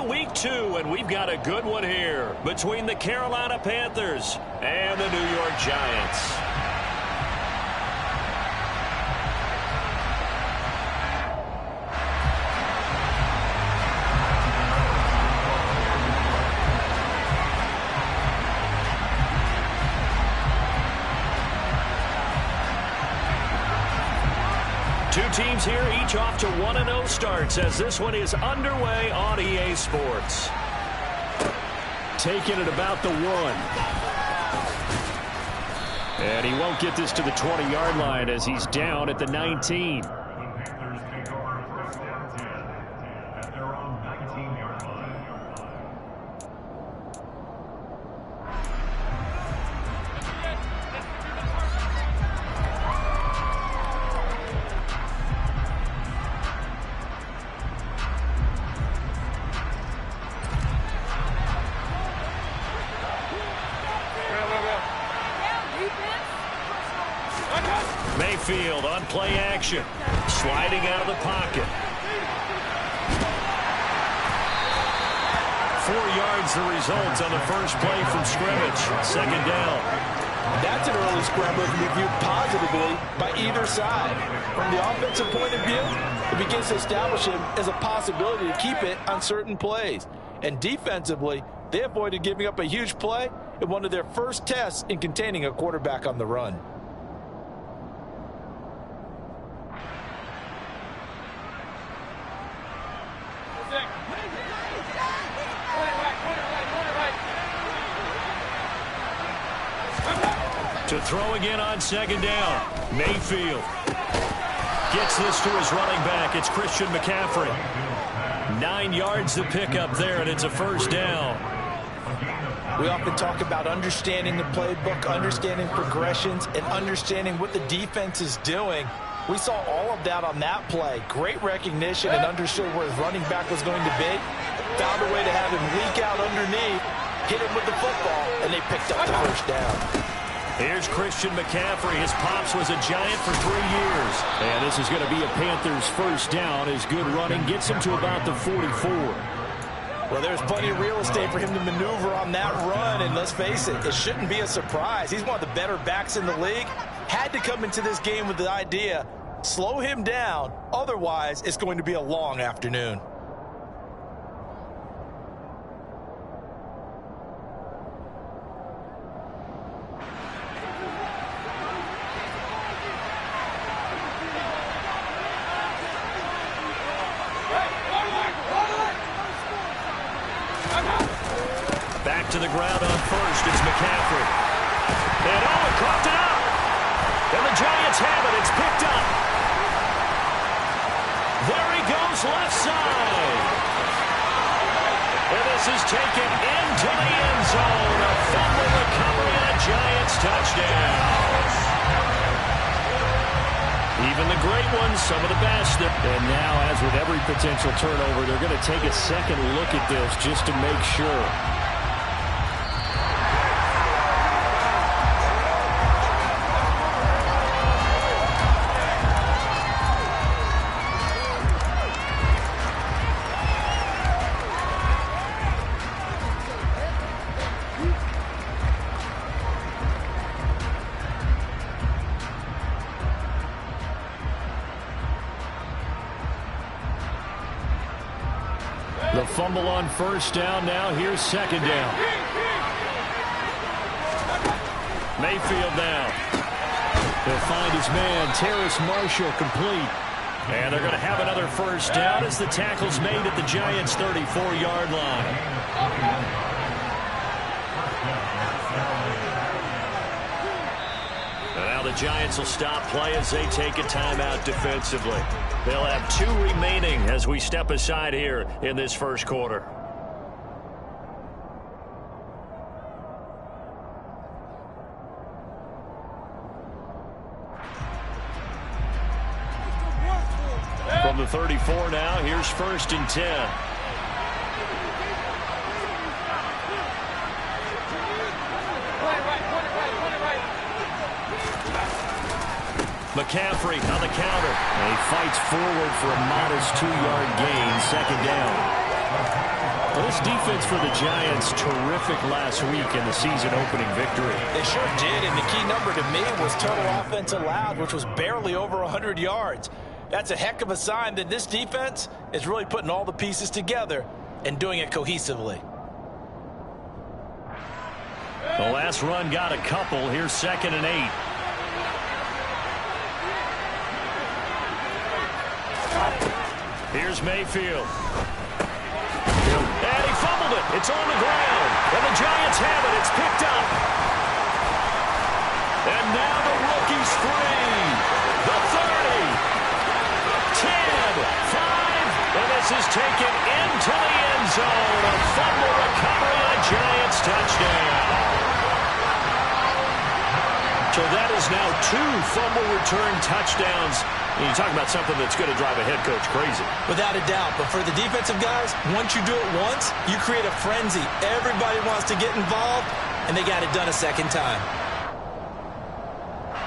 into week 2, and we've got a good one here between the Carolina Panthers and the New York Giants. Two teams here, each off to 1-0 starts as this one is underway on EA Sports. Taking it about the 1. And he won't get this to the 20-yard line as he's down at the 19. Mayfield on play action, sliding out of the pocket. 4 yards the result on the first play from scrimmage. Second down. That's an early scramble to be viewed positively by either side. From the offensive point of view, it begins to establish him as a possibility to keep it on certain plays. And defensively, they avoided giving up a huge play in one of their first tests in containing a quarterback on the run. To throw again on second down. Mayfield gets this to his running back. It's Christian McCaffrey. 9 yards to pick up there, and it's a first down. We often talk about understanding the playbook, understanding progressions, and understanding what the defense is doing. We saw all of that on that play. Great recognition and understood where his running back was going to be. Found a way to have him leak out underneath, hit him with the football, and they picked up the first down. Here's Christian McCaffrey. His pops was a Giant for 3 years. And this is going to be a Panthers first down as good running gets him to about the 44. Well, there's plenty of real estate for him to maneuver on that run, and let's face it, it shouldn't be a surprise. He's one of the better backs in the league. Had to come into this game with the idea, slow him down, otherwise it's going to be a long afternoon. Back to the ground on first. It's McCaffrey. And Owen caught it up. And the Giants have it. It's picked up. There he goes left side. And this is taken into the end zone. A fumble recovery and a Giants touchdown. Even the great ones, some of the best. And now, as with every potential turnover, they're going to take a second look at this just to make sure. The fumble on first down. Now here's second down. Mayfield now. He'll find his man, Terrace Marshall, complete. And they're going to have another first down as the tackle's made at the Giants' 34-yard line. And now the Giants will stop play as they take a timeout defensively. They'll have 2 remaining as we step aside here in this first quarter. From the 34 now, here's 1st and 10. McCaffrey on the counter. And he fights forward for a modest 2-yard gain. Second down. Well, this defense for the Giants, terrific last week in the season-opening victory. They sure did, and the key number to me was total offense allowed, which was barely over 100 yards. That's a heck of a sign that this defense is really putting all the pieces together and doing it cohesively. The last run got a couple. Here's 2nd and 8. Here's Mayfield. And he fumbled it. It's on the ground. And the Giants have it. It's picked up. And now the rookie's free. The 30. 10. 5. And this is taken into the end zone. A fumble recovery and a Giants touchdown. So that is now 2 fumble return touchdowns. And you talk about something that's going to drive a head coach crazy. Without a doubt. But for the defensive guys, once you do it once, you create a frenzy. Everybody wants to get involved, and they got it done a second time.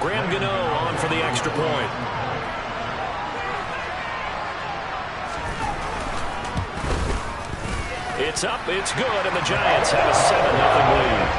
Graham Gano on for the extra point. It's up, it's good, and the Giants have a 7-0 lead.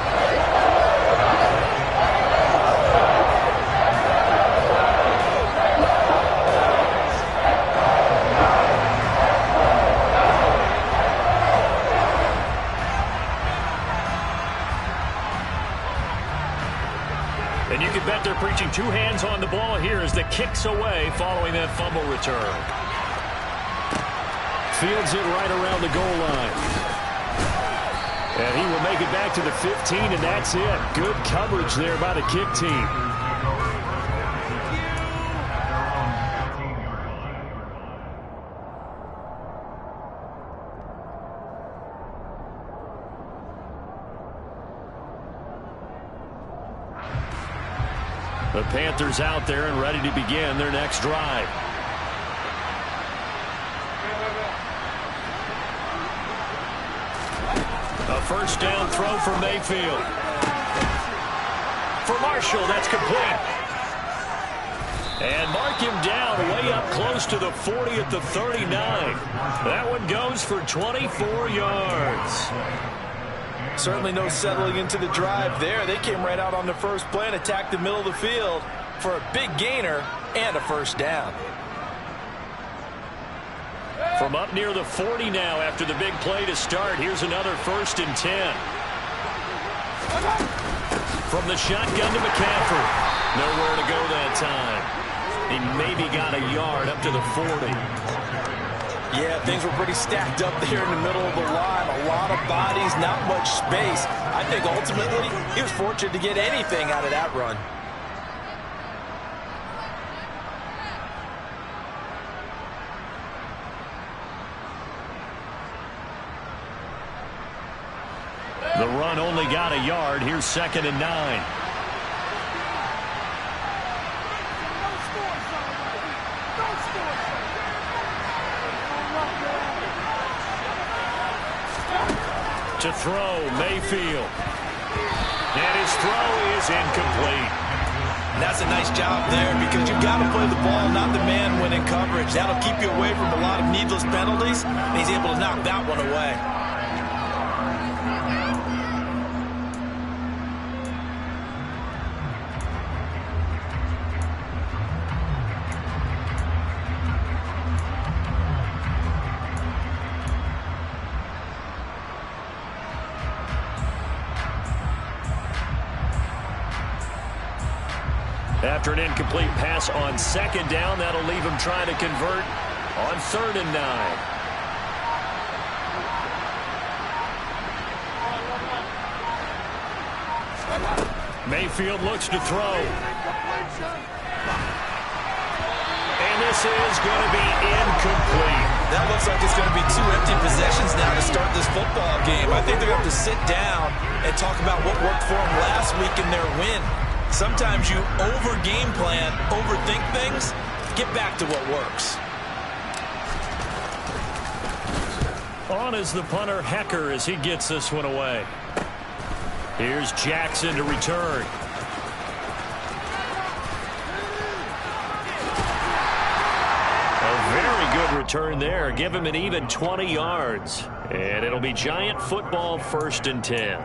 And you can bet they're preaching 2 hands on the ball here as the kick's away following that fumble return. Fields it right around the goal line. And he will make it back to the 15, and that's it. Good coverage there by the kick team. The Panthers out there and ready to begin their next drive. A first down throw for Mayfield. For Marshall, that's complete. And mark him down way up close to the 40 at the 39. That one goes for 24 yards. Certainly no settling into the drive there. They came right out on the first play and attacked the middle of the field for a big gainer and a first down. From up near the 40 now after the big play to start. Here's another 1st and 10. From the shotgun to McCaffrey. Nowhere to go that time. He maybe got a yard up to the 40. Yeah, things were pretty stacked up there in the middle of the line. A lot of bodies, not much space. I think ultimately he was fortunate to get anything out of that run. The run only got a yard. Here's 2nd and 9. To throw, Mayfield. And his throw is incomplete. That's a nice job there because you've got to play the ball, not the man when in coverage. That'll keep you away from a lot of needless penalties, and he's able to knock that one away. After an incomplete pass on 2nd down, that'll leave him trying to convert on 3rd and 9. Mayfield looks to throw. And this is going to be incomplete. That looks like it's going to be 2 empty possessions now to start this football game. I think they're going to have to sit down and talk about what worked for them last week in their win. Sometimes you over-game plan, overthink things, get back to what works. On is the punter, Hecker, as he gets this one away. Here's Jackson to return. A very good return there. Give him an even 20 yards. And it'll be Giant football, 1st and 10.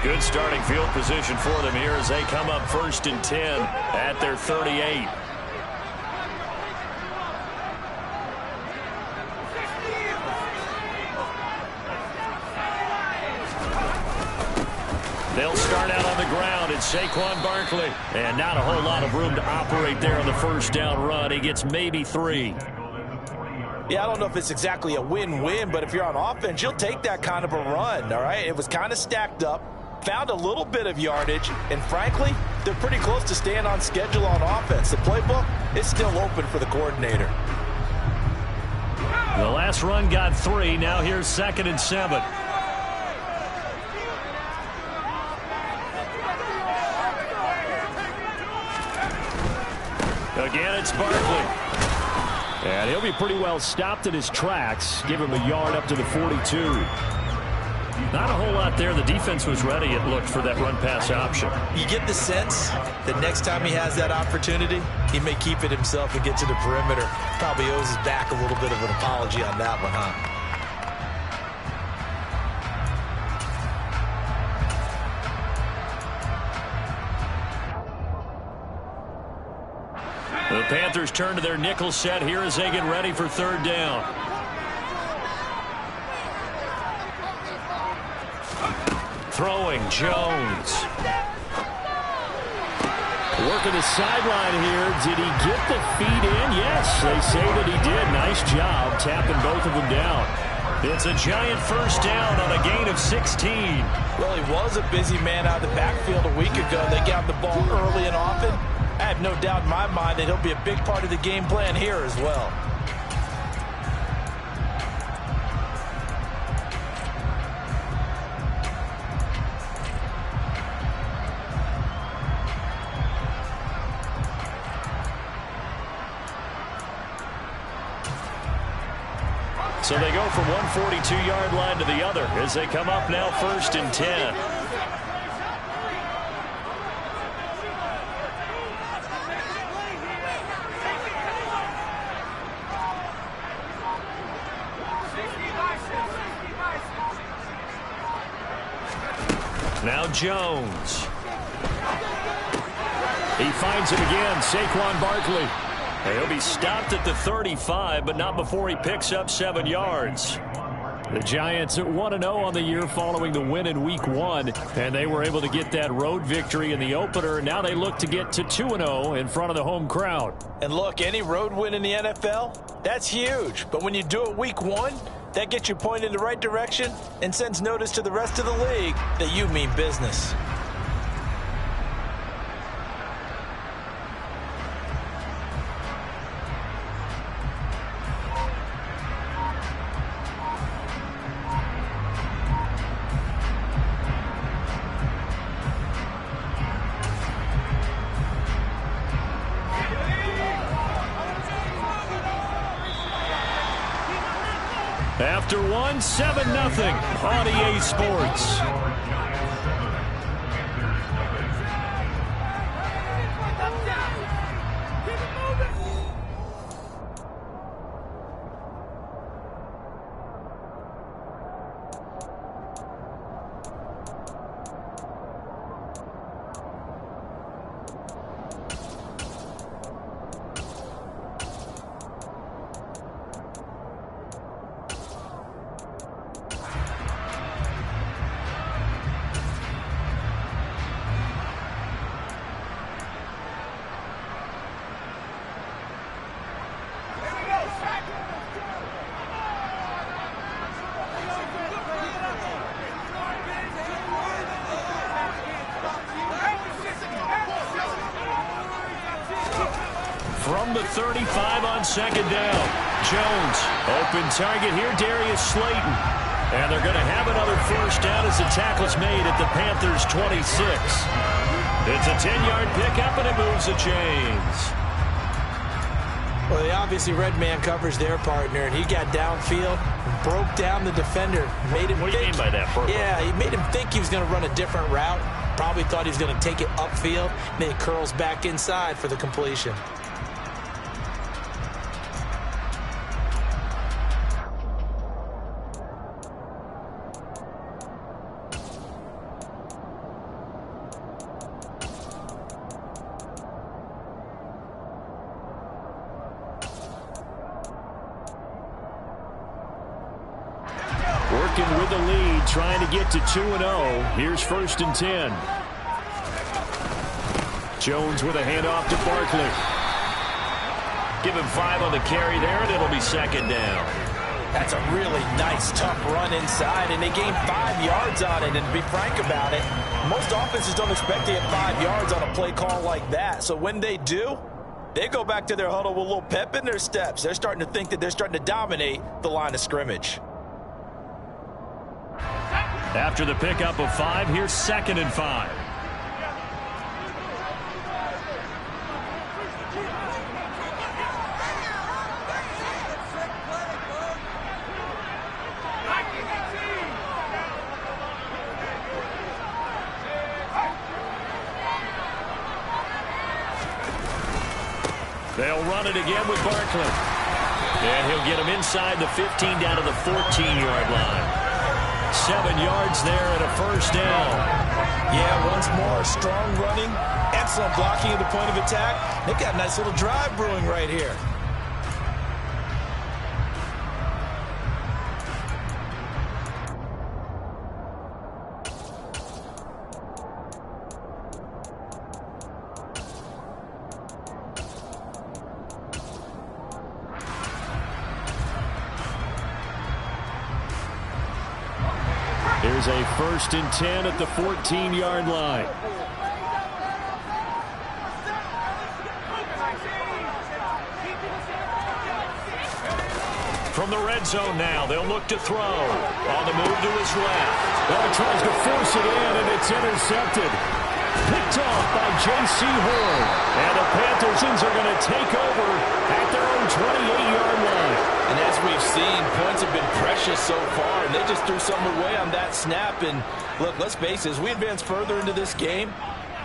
Good starting field position for them here as they come up 1st and 10 at their 38. They'll start out on the ground. It's Saquon Barkley. And not a whole lot of room to operate there on the 1st down run. He gets maybe 3. Yeah, I don't know if it's exactly a win-win, but if you're on offense, you'll take that kind of a run, all right? It was kind of stacked up, found a little bit of yardage, and frankly, they're pretty close to staying on schedule on offense. The playbook is still open for the coordinator. The last run got 3. Now here's 2nd and 7. Again, it's Barkley. And he'll be pretty well stopped in his tracks. Give him a yard up to the 42. Not a whole lot there. The defense was ready, it looked, for that run-pass option. You get the sense that next time he has that opportunity, he may keep it himself and get to the perimeter. Probably owes his back a little bit of an apology on that one, huh? The Panthers turn to their nickel set here as they get ready for 3rd down. Throwing, Jones. Working the sideline here. Did he get the feet in? Yes, they say that he did. Nice job tapping both of them down. It's a Giant 1st down on a gain of 16. Well, he was a busy man out of the backfield a week ago. They got the ball early and often. I have no doubt in my mind that he'll be a big part of the game plan here as well. So they go from one 42-yard line to the other as they come up now 1st and 10. Now Jones. He finds him again, Saquon Barkley. He'll be stopped at the 35, but not before he picks up 7 yards. The Giants are 1-0 on the year following the win in Week 1, and they were able to get that road victory in the opener. Now they look to get to 2-0 in front of the home crowd. And look, any road win in the NFL, that's huge. But when you do it Week 1, that gets you pointed in the right direction and sends notice to the rest of the league that you mean business. After 7-0 on EA Sports. From the 35 on 2nd down. Jones, open target here, Darius Slayton. And they're going to have another 1st down as the tackle's made at the Panthers' 26. It's a 10-yard pickup, and it moves the chains. Well, they obviously read man coverage their partner, and he got downfield, broke down the defender, made him What do you mean by that, Purple? Yeah, he made him think he was going to run a different route. Probably thought he was going to take it upfield, and then he curls back inside for the completion. Working with the lead, trying to get to 2-0. Here's 1st and 10. Jones with a handoff to Barkley. Give him 5 on the carry there, and it'll be 2nd down. That's a really nice, tough run inside, and they gained 5 yards on it. And to be frank about it, most offenses don't expect to get 5 yards on a play call like that. So when they do, they go back to their huddle with a little pep in their steps. They're starting to think that they're starting to dominate the line of scrimmage. After the pickup of 5, here's 2nd and 5. They'll run it again with Barkley. And he'll get him inside the 15 down to the 14-yard line. 7 yards there and a 1st down. Yeah, once more, strong running, excellent blocking at the point of attack. They got a nice little drive brewing right here. Here's a 1st and 10 at the 14-yard line. From the red zone now, they'll look to throw. On the move to his left. Well, tries to force it in, and it's intercepted. Picked off by J.C. Horn. And the Panthers are going to take over at their own 28-yard line. And as we've seen, points have been precious so far, and they just threw something away on that snap. And look, let's face it, as we advance further into this game,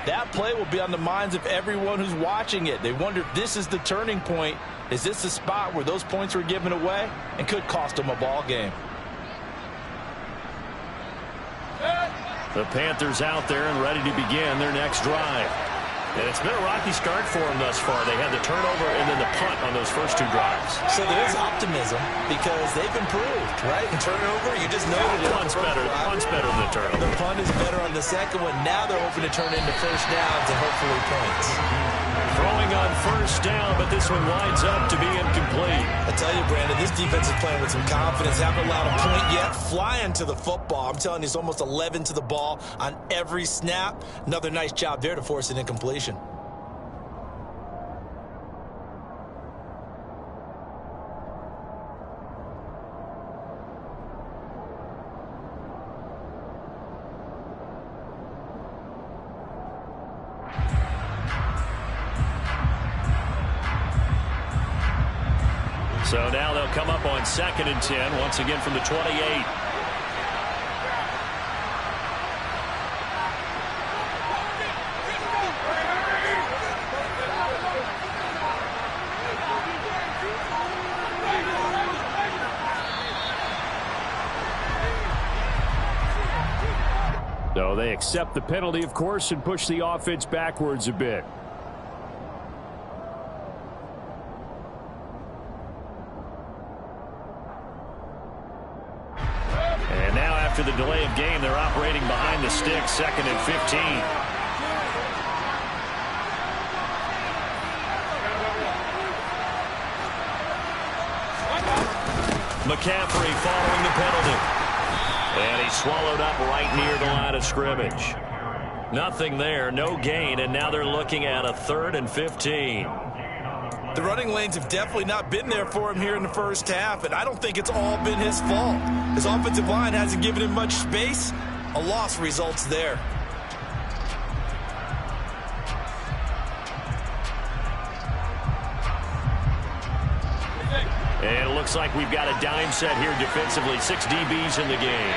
that play will be on the minds of everyone who's watching it. They wonder if this is the turning point. Is this the spot where those points were given away and could cost them a ball game? The Panthers out there and ready to begin their next drive. And it's been a rocky start for them thus far. They had the turnover and then the punt on those first 2 drives. So there's optimism because they've improved, right? And turnover, you just noted it. Punt's better than the turnover. The punt is better on the second one. Now they're hoping to turn into 1st downs and hopefully points. Throwing on 1st down, but this one winds up to be incomplete. I tell you, Brandon, this defense is playing with some confidence. Haven't allowed a point yet. Flying to the football. I'm telling you, it's almost 11 to the ball on every snap. Another nice job there to force an incompletion. So now they'll come up on 2nd and 10, once again from the 28. So they accept the penalty, of course, and push the offense backwards a bit. After the delay of game, they're operating behind the stick, 2nd and 15. McCaffrey following the penalty. And he's swallowed up right near the line of scrimmage. Nothing there, no gain, and now they're looking at a 3rd and 15. The running lanes have definitely not been there for him here in the first half, and I don't think it's all been his fault. His offensive line hasn't given him much space. A loss results there. And it looks like we've got a dime set here defensively. 6 DBs in the game.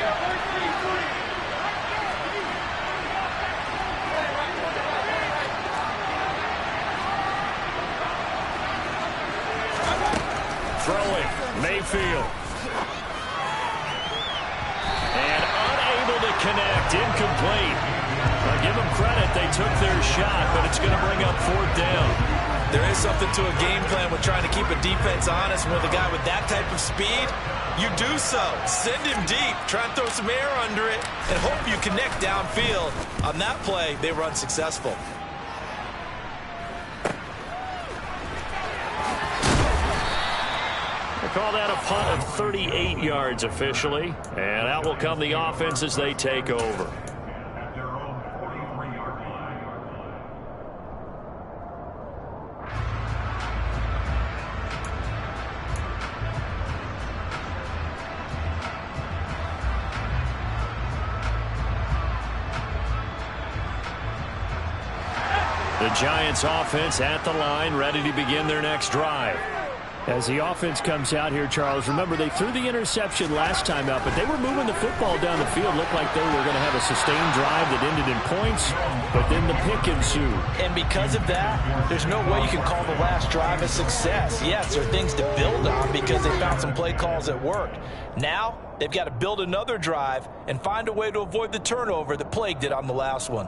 Throwing, Mayfield. And unable to connect, incomplete. I'll give them credit, they took their shot, but it's going to bring up 4th down. There is something to a game plan with trying to keep a defense honest. With a guy with that type of speed, you do so. Send him deep, try and throw some air under it, and hope you connect downfield. On that play, they were unsuccessful. They call that a punt of 38 yards officially, and out will come the offense as they take over. The Giants offense at the line, ready to begin their next drive. As the offense comes out here, Charles, remember they threw the interception last time out, but they were moving the football down the field. Looked like they were going to have a sustained drive that ended in points, but then the pick ensued. And because of that, there's no way you can call the last drive a success. Yes, there are things to build on because they found some play calls that worked. Now, they've got to build another drive and find a way to avoid the turnover that plagued it on the last one.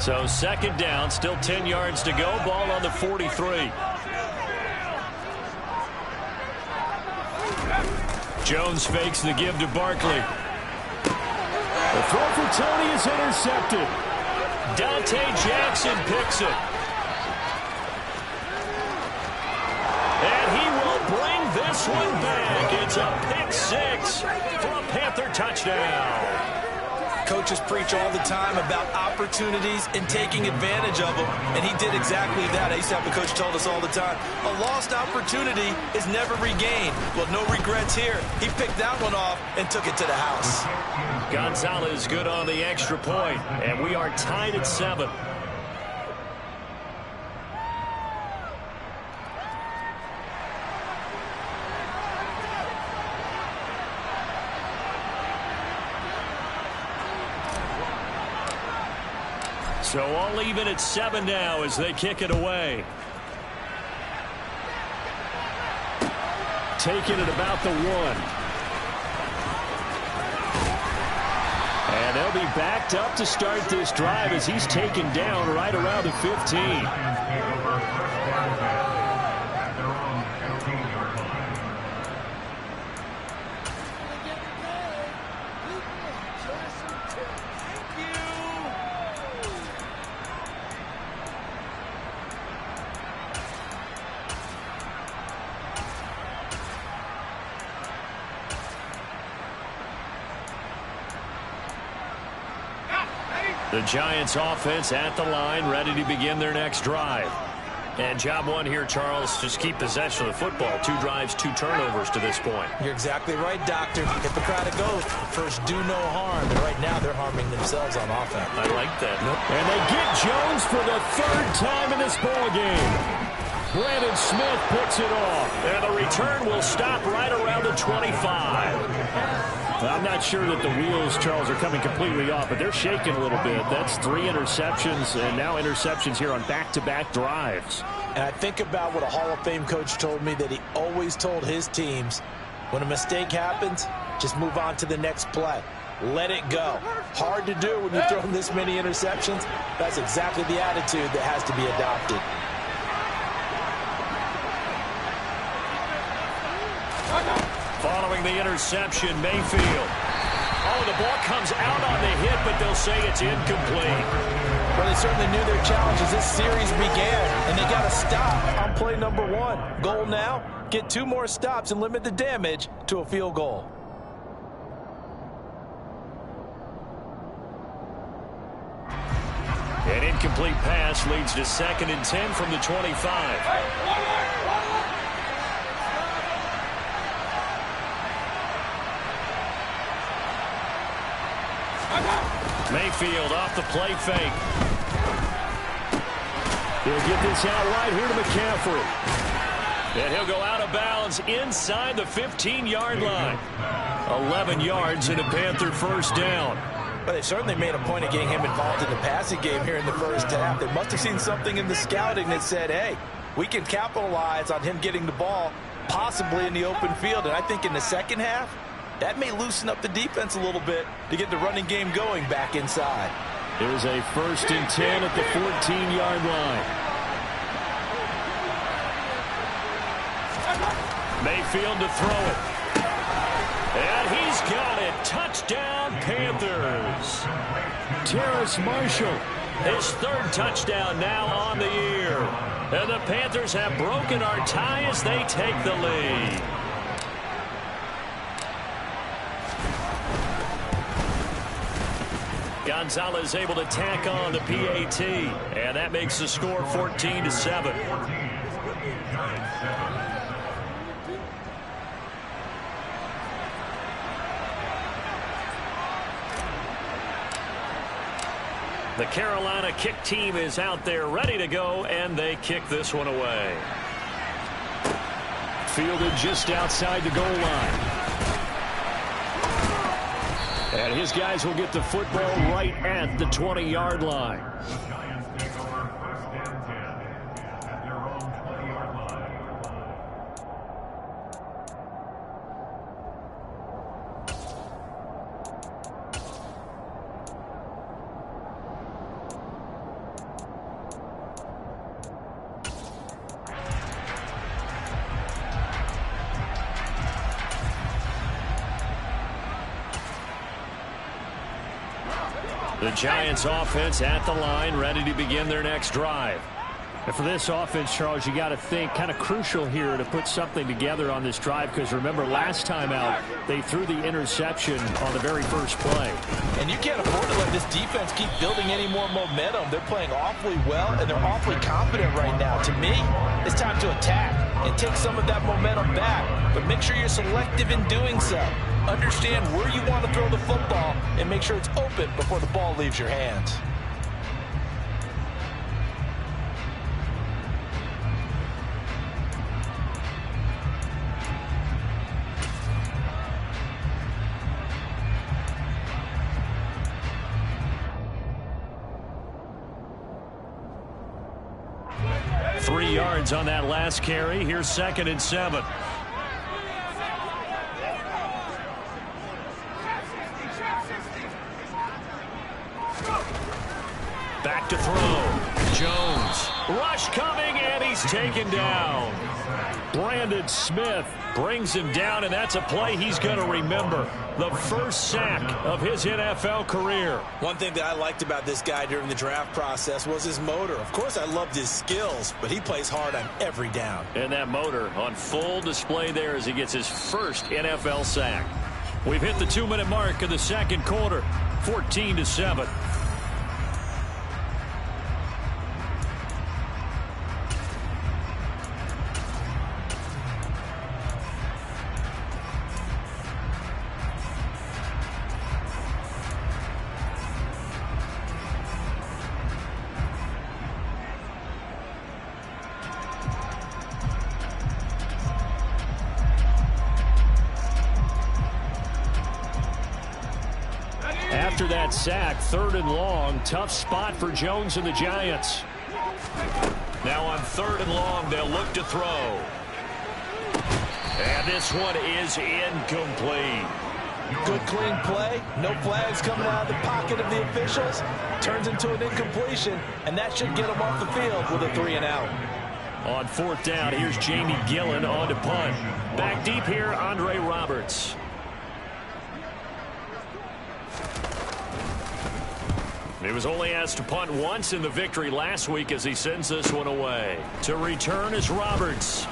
So 2nd down, still 10 yards to go. Ball on the 43. Jones fakes the give to Barkley. The throw for Tony is intercepted. Dante Jackson picks it. And he will bring this one back. It's a pick 6 for a Panther touchdown. Coaches preach all the time about opportunities and taking advantage of them, and he did exactly that. I used to have the coach told us all the time, a lost opportunity is never regained. Well, no regrets here. He picked that one off and took it to the house. Gonzalez good on the extra point, and we are tied at 7. So all even at 7 now as they kick it away. Taking it about the 1. And they'll be backed up to start this drive as he's taken down right around the 15. The Giants offense at the line, ready to begin their next drive. And job one here, Charles, just keep possession of the football. 2 drives, 2 turnovers to this point. You're exactly right, Doctor. Hippocratic oath. First, do no harm. And right now, they're harming themselves on offense. I like that. And they get Jones for the 3rd time in this ball game. Brandon Smith picks it off. And the return will stop right around the 25. I'm not sure that the wheels, Charles, are coming completely off, but they're shaking a little bit. That's 3 interceptions, and now interceptions here on back-to-back drives. And I think about what a Hall of Fame coach told me that he always told his teams, when a mistake happens, just move on to the next play. Let it go. Hard to do when you throw this many interceptions. That's exactly the attitude that has to be adopted. Following the interception, Mayfield. Oh, the ball comes out on the hit, but they'll say it's incomplete. Well, they certainly knew their challenge as this series began, and they got to stop on play number 1. Goal now, get 2 more stops and limit the damage to a field goal. incomplete pass leads to 2nd and 10 from the 25. Mayfield off the play fake. He'll get this out right here to McCaffrey. And he'll go out of bounds inside the 15-yard line. 11 yards and a Panther first down. But they certainly made a point of getting him involved in the passing game here in the first half. They must have seen something in the scouting that said, hey, we can capitalize on him getting the ball, possibly in the open field. And I think in the second half, that may loosen up the defense a little bit to get the running game going back inside. Here's a 1st and 10 at the 14-yard line. Mayfield to throw it. And he's got it. Touchdown, Panthers. Terrace Marshall, his 3rd touchdown now on the year. And the Panthers have broken our tie as they take the lead. Gonzalez able to tack on the PAT. And that makes the score 14-7. The Carolina kick team is out there ready to go, and they kick this one away. Fielded just outside the goal line. And his guys will get the football right at the 20-yard line. The Giants offense at the line, ready to begin their next drive. And for this offense, Charles, you got to think kind of crucial here to put something together on this drive, because remember last time out they threw the interception on the very first play. And you can't afford to let this defense keep building any more momentum. They're playing awfully well, and they're awfully confident right now. To me, it's time to attack and take some of that momentum back, but make sure you're selective in doing so. Understand where you want to throw the football and make sure it's open before the ball leaves your hands. Three yards on that last carry. Here's 2nd and 7. Back to throw. Jones. Rush coming, and he's taken down. Brandon Smith brings him down, and that's a play he's going to remember. The first sack of his NFL career. One thing that I liked about this guy during the draft process was his motor. Of course, I loved his skills, but he plays hard on every down. And that motor on full display there as he gets his first NFL sack. We've hit the 2-minute mark of the second quarter, 14-7. After that sack, 3rd and long, tough spot for Jones and the Giants. Now on 3rd and long, they'll look to throw. And this one is incomplete. Good clean play, no flags coming out of the pocket of the officials. Turns into an incompletion, and that should get them off the field with a 3-and-out. On 4th down, here's Jamie Gillen on to punt. Back deep here, Andre Roberts. He was only asked to punt once in the victory last week as he sends this one away. To return is Roberts.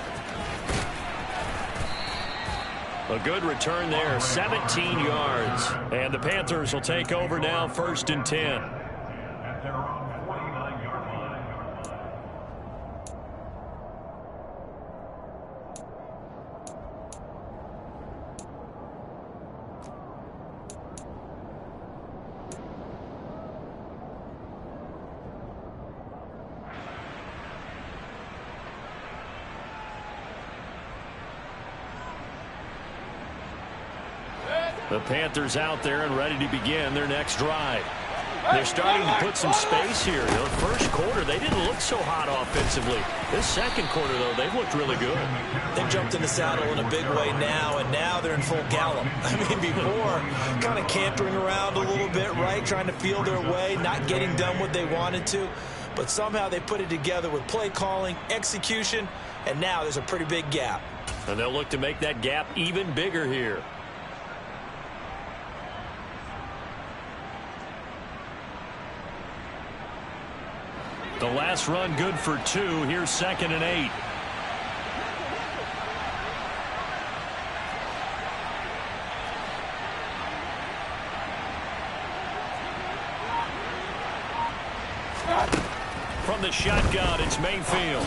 A good return there, 17 yards. And the Panthers will take over now, 1st and 10. The Panthers out there and ready to begin their next drive. They're starting to put some space here. The first quarter, they didn't look so hot offensively. This second quarter, though, they've looked really good. They've jumped in the saddle in a big way now, and now they're in full gallop. I mean, before, kind of cantering around a little bit, right, trying to feel their way, not getting done what they wanted to. But somehow they put it together with play calling, execution, and now there's a pretty big gap. And they'll look to make that gap even bigger here. The last run good for 2. Here's 2nd and 8. From the shotgun, it's Mayfield.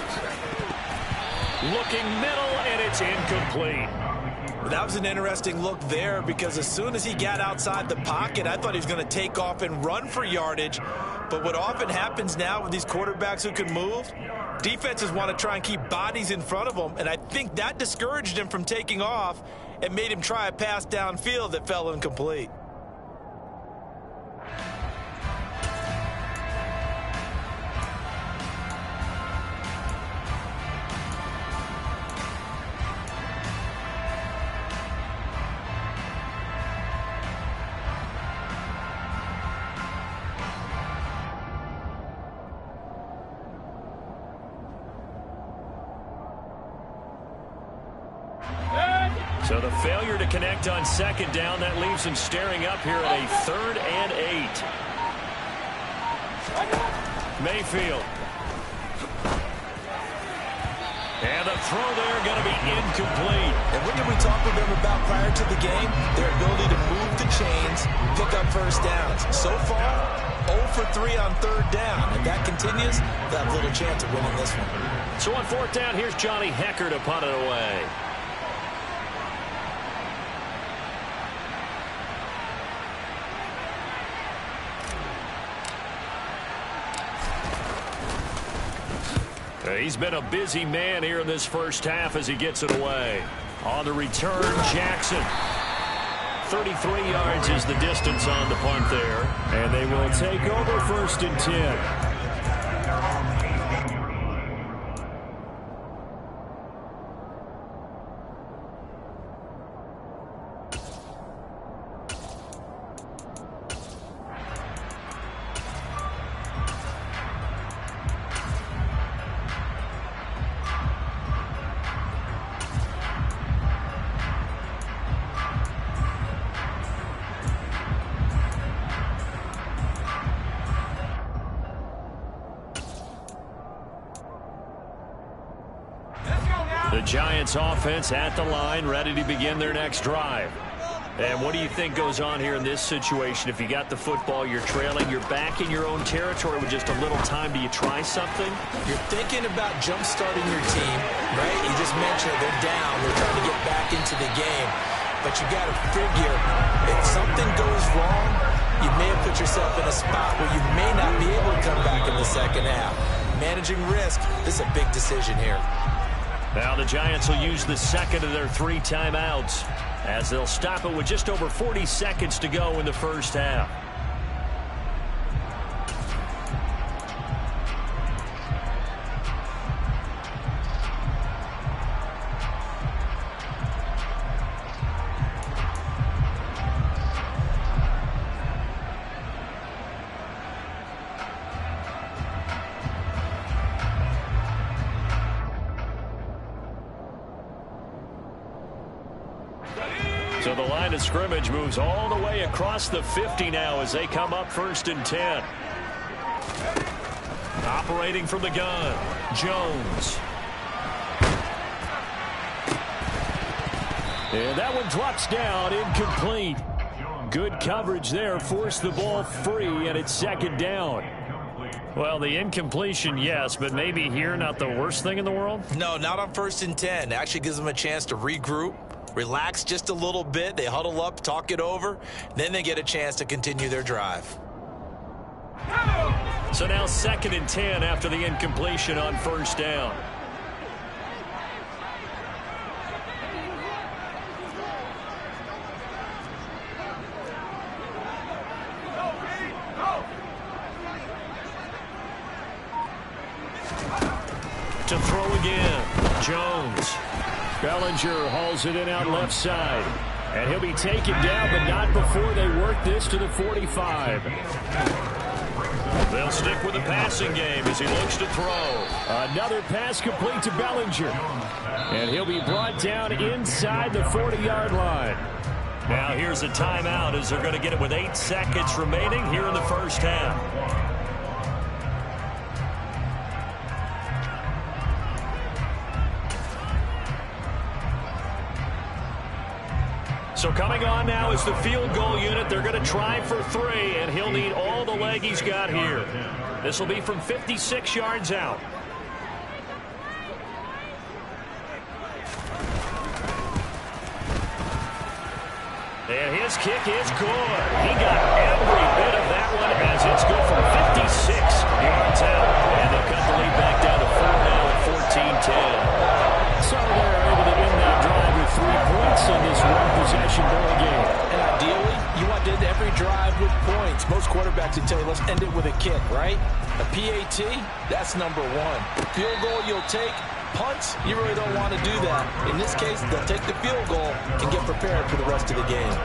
Looking middle, and it's incomplete. That was an interesting look there because as soon as he got outside the pocket, I thought he was going to take off and run for yardage. But what often happens now with these quarterbacks who can move, defenses want to try and keep bodies in front of them, and I think that discouraged him from taking off and made him try a pass downfield that fell incomplete. So the failure to connect on 2nd down, that leaves him staring up here at a 3rd and 8. Mayfield. And the throw there going to be incomplete. And what did we talk with them about prior to the game? Their ability to move the chains, pick up first downs. So far, 0 for 3 on 3rd down. If that continues, they'll have little chance of winning this one. So on 4th down, here's Johnny Hecker to punt it away. He's been a busy man here in this first half as he gets it away. On the return, Jackson. 33 yards is the distance on the punt there. And they will take over 1st and 10. The Giants offense at the line, ready to begin their next drive. And what do you think goes on here in this situation? If you got the football, you're trailing, you're back in your own territory with just a little time. Do you try something? You're thinking about jump-starting your team, right? You just mentioned they're down. They're trying to get back into the game. But you got to figure if something goes wrong, you may have put yourself in a spot where you may not be able to come back in the second half. Managing risk, this is a big decision here. Now the Giants will use the 2nd of their 3 timeouts as they'll stop it with just over 40 seconds to go in the first half. So the line of scrimmage moves all the way across the 50 now as they come up 1st and 10. Operating from the gun, Jones. And that one drops down, incomplete. Good coverage there, forced the ball free, and it's 2nd down. Well, the incompletion, yes, but maybe here not the worst thing in the world? No, not on 1st and 10. Actually gives them a chance to regroup, relax just a little bit. They huddle up, talk it over. Then they get a chance to continue their drive. So now 2nd and 10 after the incompletion on 1st down. To throw again, Jones. Bellinger hauls it in out left side. And he'll be taken down, but not before they work this to the 45. They'll stick with the passing game as he looks to throw. Another pass complete to Bellinger. And he'll be brought down inside the 40-yard line. Now here's a timeout as they're going to get it with 8 seconds remaining here in the first half. So coming on now is the field goal unit. They're going to try for 3, and he'll need all the leg he's got here. This will be from 56 yards out. And his kick is good. He got every bit of that one as it's good from 56 yards out. And they'll cut the lead back down to 4 now at 14-10. So they're able to end that drive with 3 points in this one-possession ball game. And ideally, you want to end every drive with points. Most quarterbacks would tell you, let's end it with a kick, right? A PAT, that's number 1. Field goal you'll take. Punts, you really don't want to do that. In this case, they'll take the field goal and get prepared for the rest of the game.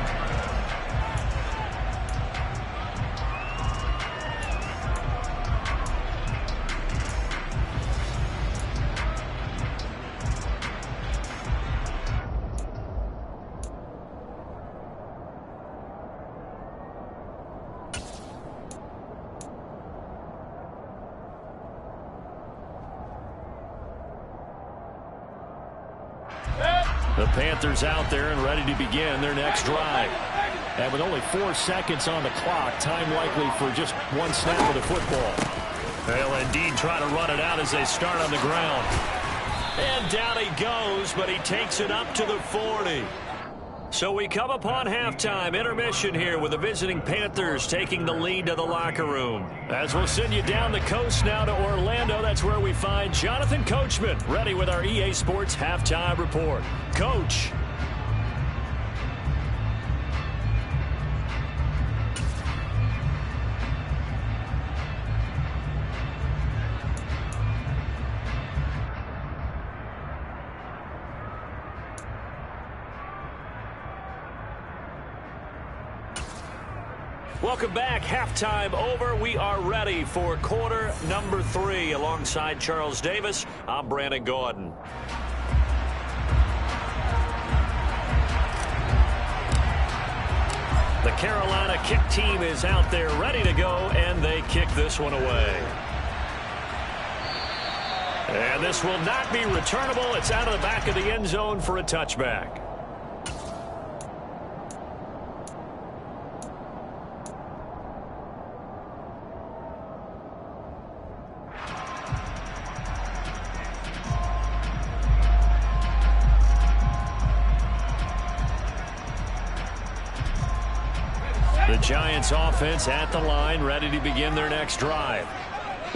The Panthers out there and ready to begin their next drive. And with only 4 seconds on the clock, time likely for just one snap of the football. They'll indeed try to run it out as they start on the ground. And down he goes, but he takes it up to the 40. So we come upon halftime intermission here with the visiting Panthers taking the lead to the locker room. As we'll send you down the coast now to Orlando, that's where we find Jonathan Coachman ready with our EA Sports halftime report. Coach. Welcome back. Halftime over. We are ready for quarter number 3. Alongside Charles Davis, I'm Brandon Gordon. The Carolina kick team is out there ready to go, and they kick this one away. And this will not be returnable. It's out of the back of the end zone for a touchback. The Giants offense at the line, ready to begin their next drive.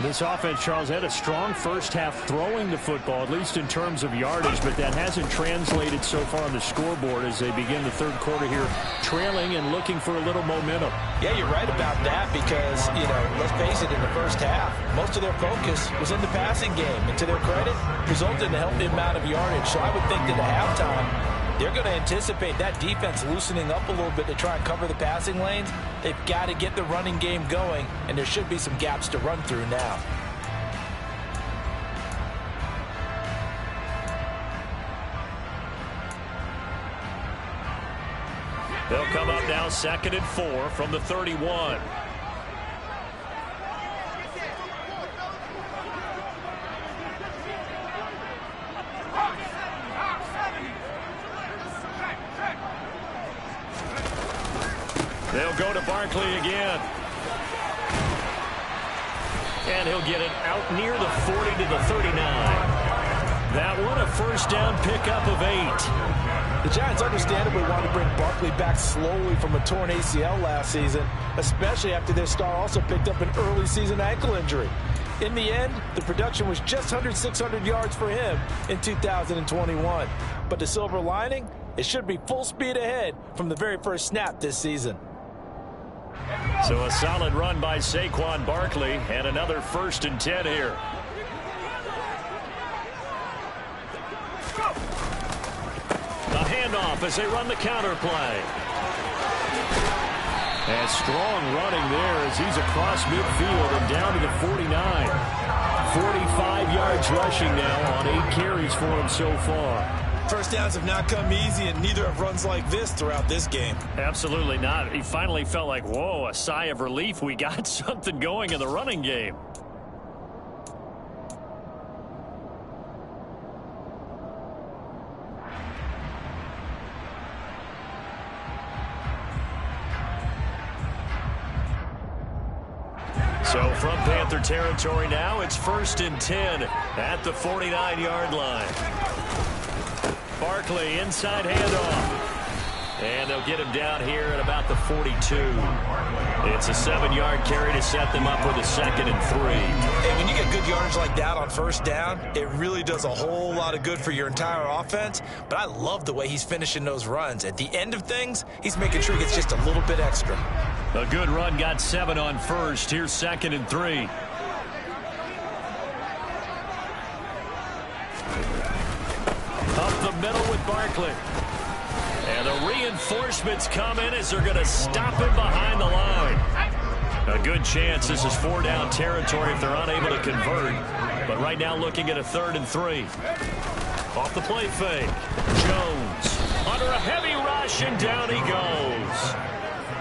This offense, Charles, had a strong first half throwing the football, at least in terms of yardage, but that hasn't translated so far on the scoreboard as they begin the third quarter here, trailing and looking for a little momentum. Yeah, you're right about that because, let's face it, in the first half, most of their focus was in the passing game. And to their credit, resulted in a healthy amount of yardage. So I would think that at halftime, they're going to anticipate that defense loosening up a little bit to try and cover the passing lanes. They've got to get the running game going, and there should be some gaps to run through now. They'll come up now 2nd and 4 from the 31. They'll go to Barkley again. And he'll get it out near the 40 to the 39. That one a first down pickup of 8. The Giants understandably want to bring Barkley back slowly from a torn ACL last season, especially after their star also picked up an early season ankle injury. In the end, the production was just under 600 yards for him in 2021. But the silver lining, it should be full speed ahead from the very first snap this season. So a solid run by Saquon Barkley and another 1st and 10 here. handoff as they run the counter play. And strong running there as he's across midfield and down to the 49. 45 yards rushing now on 8 carries for him so far. First downs have not come easy, and neither have runs like this throughout this game. Absolutely not. He finally felt like, whoa, a sigh of relief. We got something going in the running game. So from Panther territory now, it's 1st and 10 at the 49-yard line. Barkley inside handoff. And they'll get him down here at about the 42. It's a 7-yard carry to set them up with a 2nd and 3. Hey, when you get good yardage like that on first down, it really does a whole lot of good for your entire offense. But I love the way he's finishing those runs. At the end of things, he's making sure he gets just a little bit extra. A good run got 7 on first. Here's 2nd and 3. Up the middle with Barkley. And the reinforcements come in as they're going to stop him behind the line. A good chance this is 4-down territory if they're unable to convert. But right now looking at a 3rd and 3. Off the play fake. Jones under a heavy rush, and down he goes.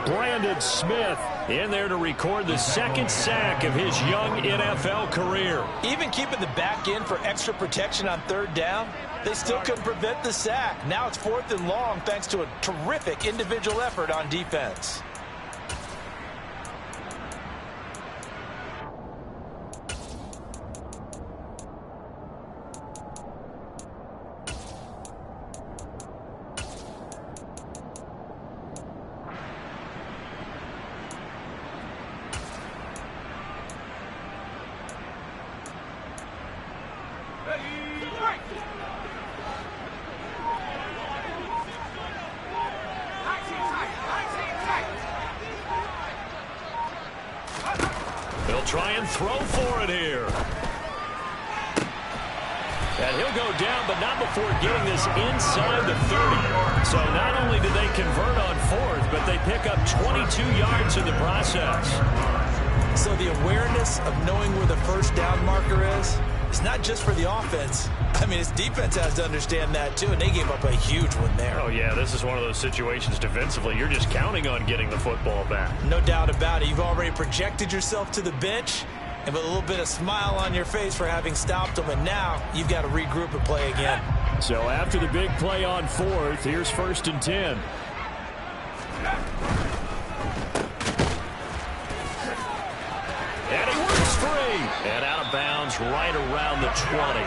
Brandon Smith in there to record the 2nd sack of his young NFL career. Even keeping the back in for extra protection on 3rd down, they still couldn't prevent the sack. Now it's 4th and long thanks to a terrific individual effort on defense. They'll try and throw for it here. And he'll go down, but not before getting this inside the 30. So not only did they convert on 4th, but they pick up 22 yards in the process. So the awareness of knowing where the first down marker is not just for the offense. I mean, his defense has to understand that, too, and they gave up a huge one there. Oh, yeah, this is one of those situations defensively. You're just counting on getting the football back. No doubt about it. You've already projected yourself to the bench, and with a little bit of smile on your face for having stopped them, and now you've got to regroup and play again. So after the big play on 4th, here's 1st and 10. And he works free. And out of bounds right around the 20.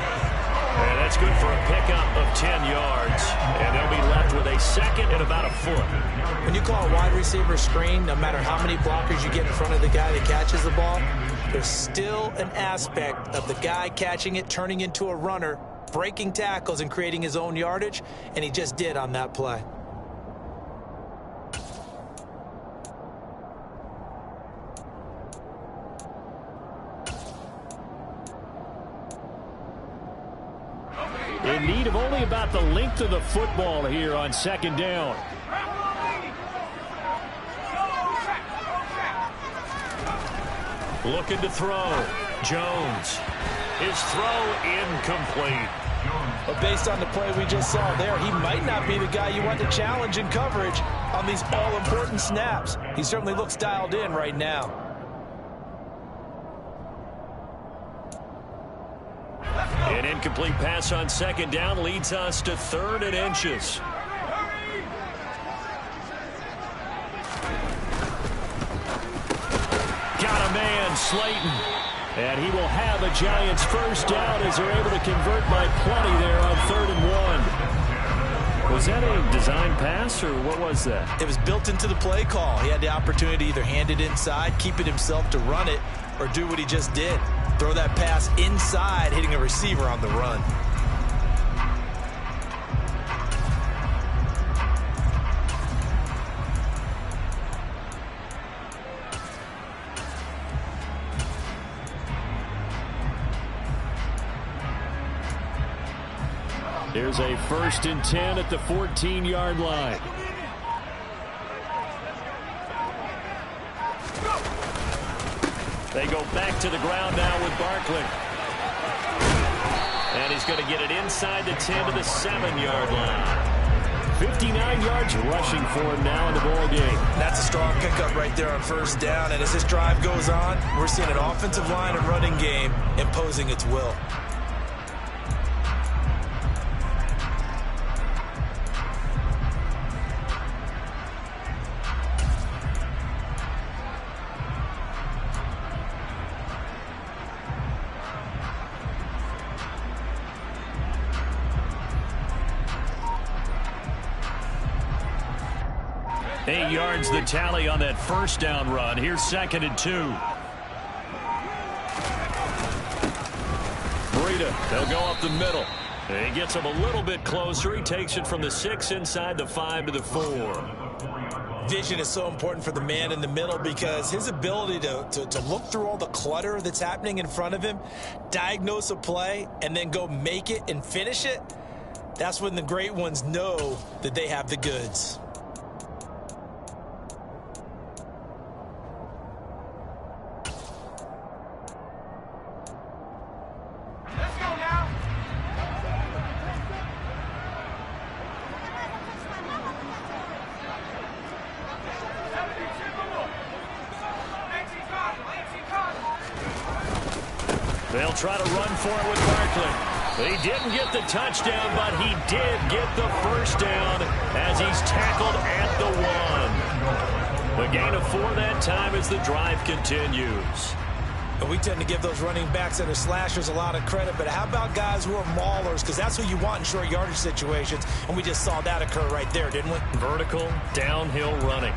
And that's good for a pickup of 10 yards. And they'll be left with a 2nd and about a foot. When you call a wide receiver screen, no matter how many blockers you get in front of the guy that catches the ball, there's still an aspect of the guy catching it, turning into a runner, breaking tackles and creating his own yardage, and he just did on that play. In need of only about the length of the football here on 2nd down. Looking to throw. Jones. His throw incomplete. But based on the play we just saw there, he might not be the guy you want to challenge in coverage on these all-important snaps. He certainly looks dialed in right now. An incomplete pass on 2nd down leads us to 3rd and inches. Got a man, Slayton. And he will have a Giants first down as they're able to convert by plenty there on 3rd and 1. Was that a design pass, or what was that? It was built into the play call. He had the opportunity to either hand it inside, keep it himself to run it, or do what he just did. Throw that pass inside, hitting a receiver on the run. Here's a 1st and 10 at the 14-yard line. They go back to the ground now with Barkley. And he's going to get it inside the 10 to the 7-yard line. 59 yards rushing for him now in the ball game. That's a strong pickup right there on 1st down. And as this drive goes on, we're seeing an offensive line and running game imposing its will. The tally on that 1st down run. Here's 2nd and 2. Breida, they'll go up the middle. He gets him a little bit closer. He takes it from the 6 inside the 5 to the 4. Vision is so important for the man in the middle because his ability to look through all the clutter that's happening in front of him, diagnose a play, and then go make it and finish it, that's when the great ones know that they have the goods. They'll try to run for it with Barkley. He didn't get the touchdown, but he did get the 1st down as he's tackled at the 1. The gain of 4 that time as the drive continues. And we tend to give those running backs and their slashers a lot of credit, but how about guys who are maulers? Because that's who you want in short yardage situations, and we just saw that occur right there, didn't we? Vertical, downhill running.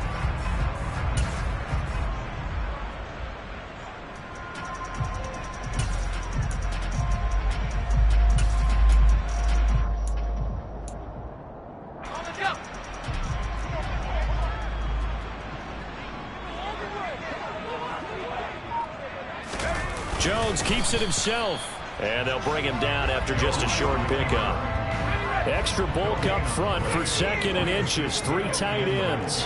Jones keeps it himself, and they'll bring him down after just a short pickup. Extra bulk up front for 2nd and inches. 3 tight ends.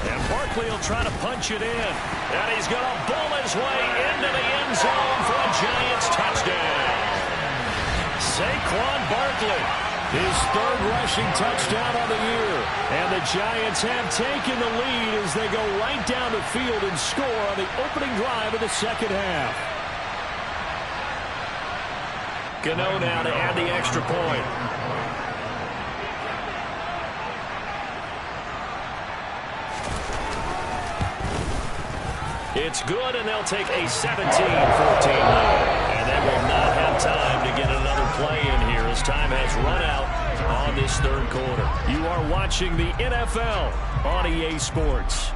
And Barkley will try to punch it in, and he's going to bull his way into the end zone for a Giants touchdown. Saquon Barkley. His 3rd rushing touchdown on the year. And the Giants have taken the lead as they go right down the field and score on the opening drive of the 2nd half. Gano now to add the extra point. It's good, and they'll take a 17-14 lead. And they will not have time to get another play in here as time has run out on this 3rd quarter. You are watching the NFL on EA Sports.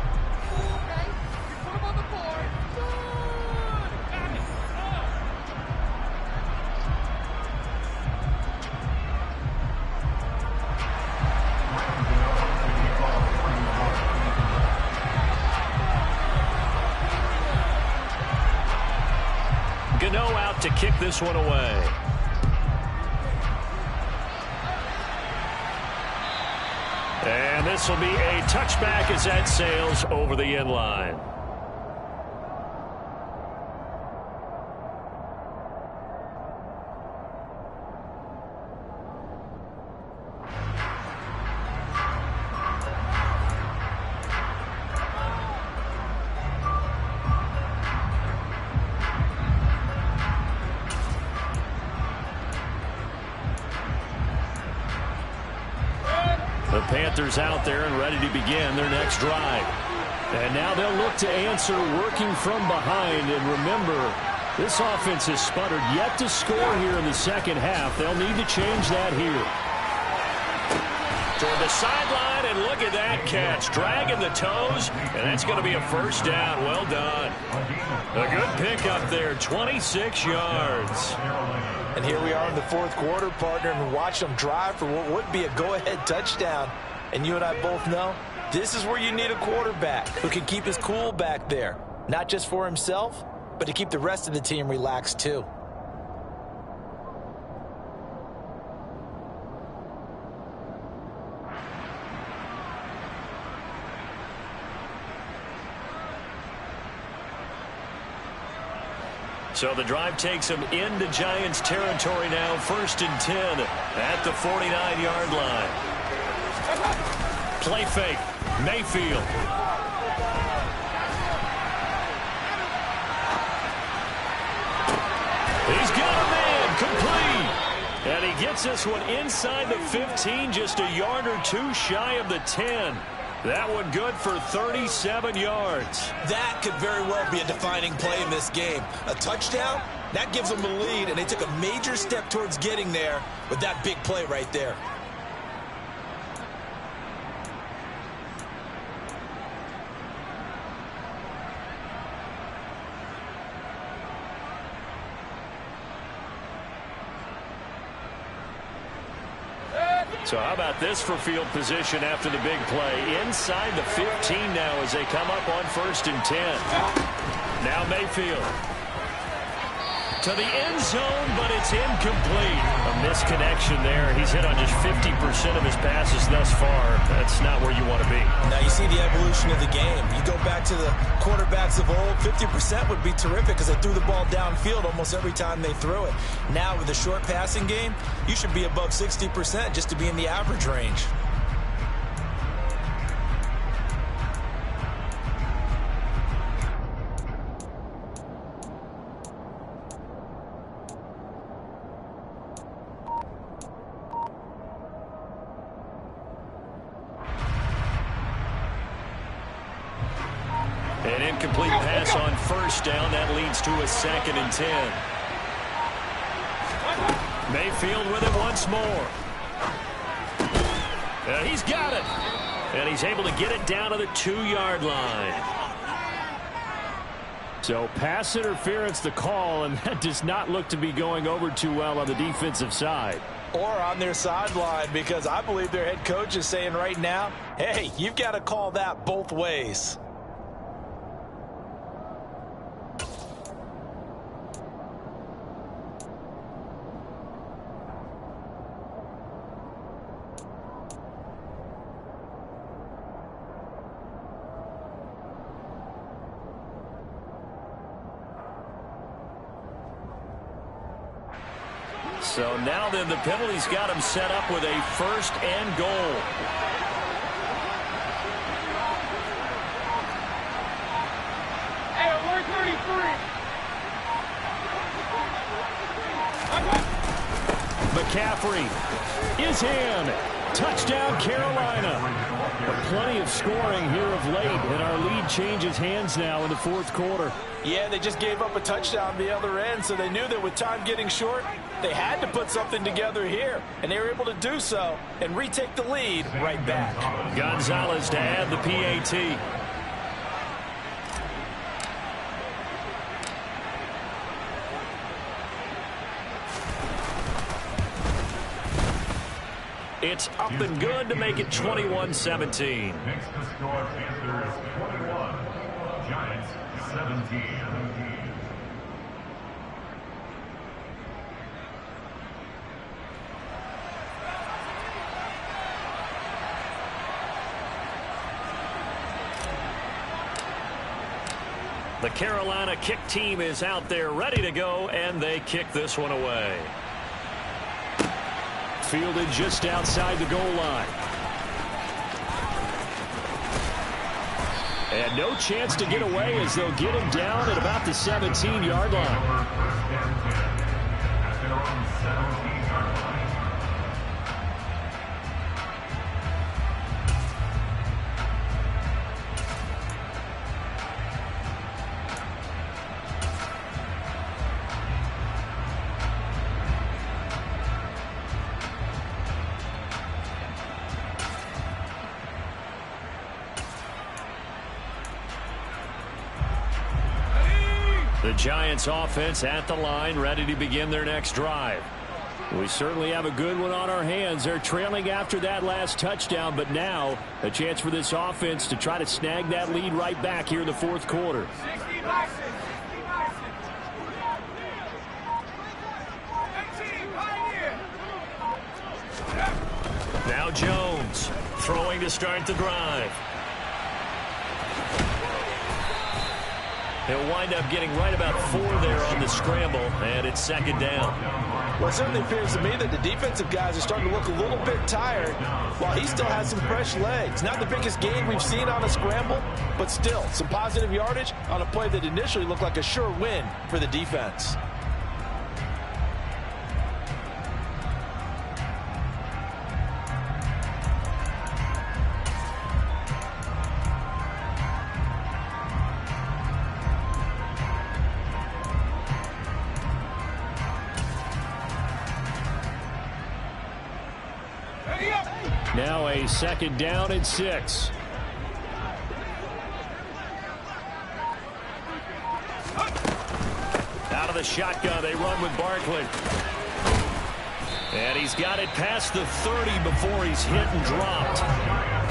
Gano out to kick this one away. And this will be a touchback as that sails over the end line. The Panthers out there and ready to begin their next drive. And now they'll look to answer working from behind. And remember, this offense has sputtered yet to score here in the 2nd half. They'll need to change that here. Toward the sideline, and look at that catch. Dragging the toes, and that's going to be a 1st down. Well done. A good pickup there, 26 yards. And here we are in the 4th quarter, partner, and watch them drive for what would be a go-ahead touchdown. And you and I both know This is where you need a quarterback who can keep his cool back there, not just for himself, but to keep the rest of the team relaxed too. So the drive takes them into Giants territory now, 1st and 10 at the 49-yard line. Play fake, Mayfield. He's got a man, complete. And he gets this one inside the 15, just a yard or two shy of the 10. That one good for 37 yards. That could very well be a defining play in this game. A touchdown, that gives them the lead, and they took a major step towards getting there with that big play right there. So how about this for field position after the big play? Inside the 15 now as they come up on 1st and 10. Now Mayfield to the end zone, but it's incomplete. A misconnection there. He's hit on just 50% of his passes thus far. That's not where you want to be. Now you see the evolution of the game. You go back to the quarterbacks of old, 50% would be terrific because they threw the ball downfield almost every time they threw it. Now with the short passing game, you should be above 60% just to be in the average range. An incomplete pass on 1st down. That leads to a 2nd and 10. Mayfield with it once more. He's got it. And he's able to get it down to the 2-yard line. So pass interference the call, and that does not look to be going over too well on the defensive side. Or on their sideline, because I believe their head coach is saying right now, hey, you've got to call that both ways. So now then the penalty's got him set up with a 1st and goal. McCaffrey is in. Touchdown, Carolina. But plenty of scoring here of late, and our lead changes hands now in the 4th quarter. Yeah, they just gave up a touchdown the other end, so they knew that with time getting short, they had to put something together here, and they were able to do so and retake the lead right back. Gonzalez to add the PAT. It's up and good to make it 21-17. Next the score Panthers 21, Giants 17. The Carolina kick team is out there ready to go, and they kick this one away. Fielded just outside the goal line. And no chance to get away as they'll get him down at about the 17-yard line. At their own 17-yard line. The Giants offense at the line, ready to begin their next drive. We certainly have a good one on our hands. They're trailing after that last touchdown, but now a chance for this offense to try to snag that lead right back here in the fourth quarter. Now Jones throwing to start the drive. He'll wind up getting right about 4 there on the scramble, and it's second down. Well, it certainly appears to me that the defensive guys are starting to look a little bit tired while he still has some fresh legs. Not the biggest gain we've seen on a scramble, but still some positive yardage on a play that initially looked like a sure win for the defense. Now a second down and 6. Out of the shotgun, they run with Barkley. And he's got it past the 30 before he's hit and dropped.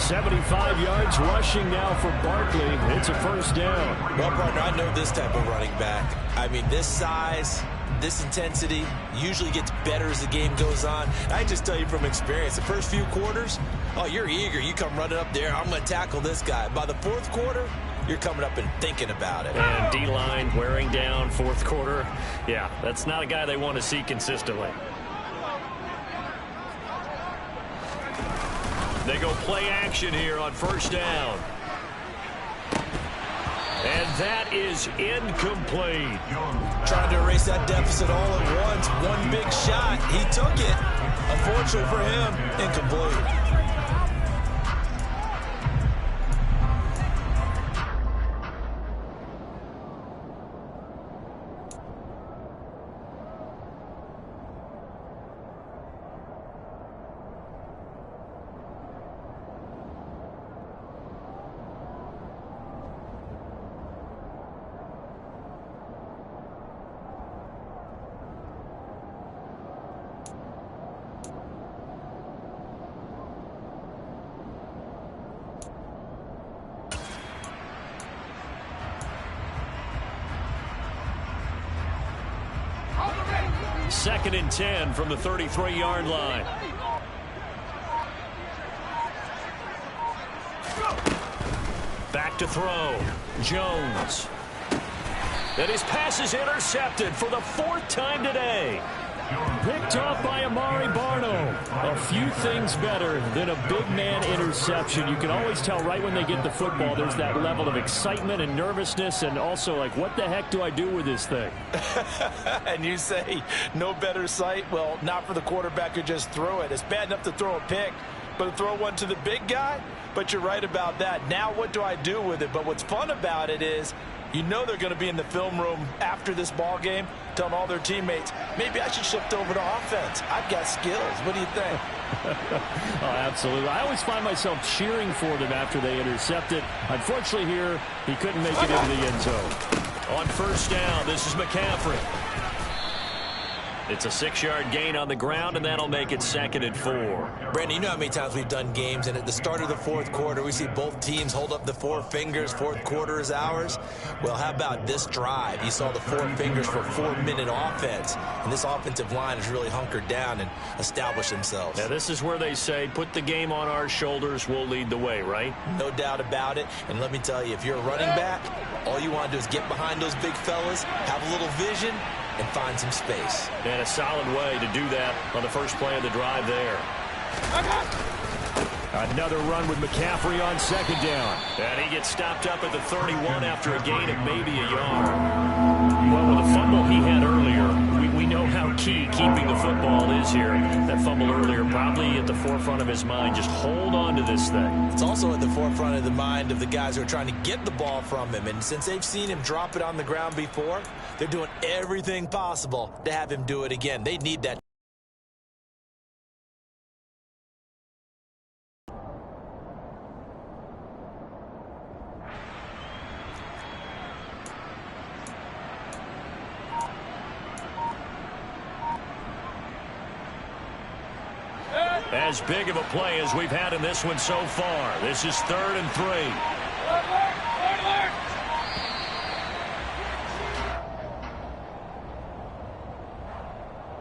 75 yards rushing now for Barkley. It's a first down. Well, partner, I know this type of running back. I mean, this size, this intensity usually gets better as the game goes on. I just tell you from experience, the first few quarters, oh, you're eager. You come running up there, I'm going to tackle this guy. By the fourth quarter, you're coming up and thinking about it. And D-line wearing down fourth quarter. Yeah, that's not a guy they want to see consistently. They go play action here on first down. And that is incomplete. Trying to erase that deficit all at once. One big shot. He took it. Unfortunately for him, incomplete. Second and 10 from the 33-yard line. Back to throw. Jones. And his pass is intercepted for the 4th time today. Picked off by Amari Barno. A few things better than a big man interception. You can always tell right when they get the football, there's that level of excitement and nervousness, and also like, what the heck do I do with this thing? And you say no better sight? Well, not for the quarterback who just threw it. It's bad enough to throw a pick, but to throw one to the big guy? But you're right about that. Now what do I do with it? But what's fun about it is, you know they're going to be in the film room after this ball game telling all their teammates, maybe I should shift over to offense. I've got skills. What do you think? Oh, absolutely. I always find myself cheering for them after they intercept it. Unfortunately here, he couldn't make it into the end zone. On first down, this is McCaffrey. It's a 6-yard gain on the ground, and that'll make it 2nd and 4. Brandon, you know how many times we've done games, and at the start of the fourth quarter, we see both teams hold up the 4 fingers. Fourth quarter is ours. Well, how about this drive? You saw the 4 fingers for a 4-minute offense, and this offensive line has really hunkered down and established themselves. Now, this is where they say, put the game on our shoulders, we'll lead the way, right? No doubt about it. And let me tell you, if you're a running back, all you want to do is get behind those big fellas, have a little vision, and find some space. And a solid way to do that on the first play of the drive there. Another run with McCaffrey on second down. And he gets stopped up at the 31 after a gain of maybe a yard. Well, with the fumble he had earlier, we know how key keeping the football is here. That fumble earlier probably at the forefront of his mind. Just hold on to this thing. It's also at the forefront of the mind of the guys who are trying to get the ball from him. And since they've seen him drop it on the ground before, they're doing everything possible to have him do it again. They need that. As big of a play as we've had in this one so far. This is 3rd and 3.